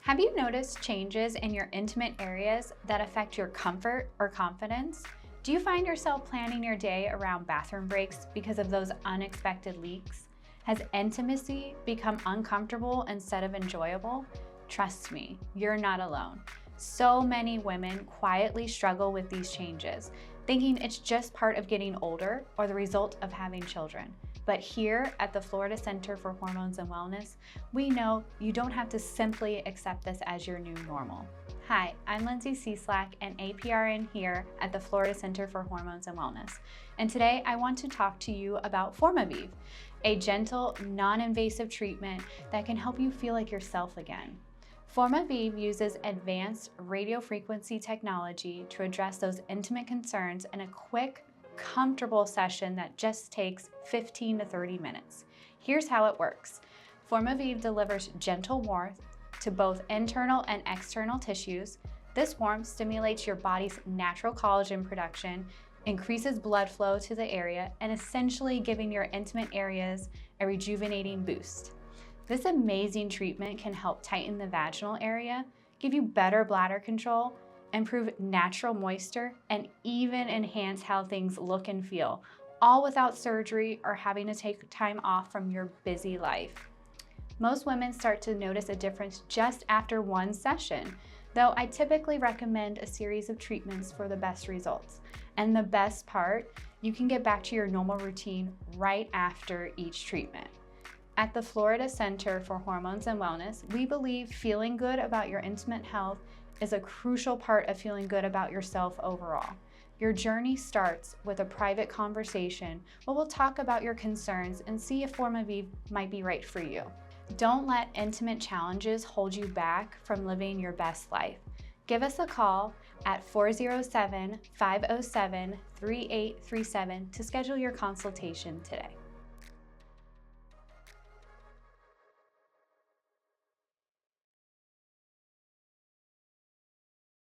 Have you noticed changes in your intimate areas that affect your comfort or confidence? Do you find yourself planning your day around bathroom breaks because of those unexpected leaks? Has intimacy become uncomfortable instead of enjoyable? Trust me, you're not alone. So many women quietly struggle with these changes, thinking it's just part of getting older or the result of having children. But here at the Florida Center for Hormones and Wellness, we know you don't have to simply accept this as your new normal. Hi, I'm Lindsey Cieslak, an APRN here at the Florida Center for Hormones and Wellness. And today I want to talk to you about FormaV, a gentle, non-invasive treatment that can help you feel like yourself again. FormaV uses advanced radiofrequency technology to address those intimate concerns in a quick, comfortable session that just takes 15 to 30 minutes. Here's how it works. FormaV delivers gentle warmth to both internal and external tissues. This warmth stimulates your body's natural collagen production, increases blood flow to the area, and essentially giving your intimate areas a rejuvenating boost. This amazing treatment can help tighten the vaginal area, give you better bladder control, improve natural moisture, and even enhance how things look and feel, all without surgery or having to take time off from your busy life. Most women start to notice a difference just after one session, though I typically recommend a series of treatments for the best results. And the best part, you can get back to your normal routine right after each treatment. At the Florida Center for Hormones and Wellness, we believe feeling good about your intimate health is a crucial part of feeling good about yourself overall. Your journey starts with a private conversation where we'll talk about your concerns and see if FormaV might be right for you. Don't let intimate challenges hold you back from living your best life. Give us a call at 407-507-3837 to schedule your consultation today.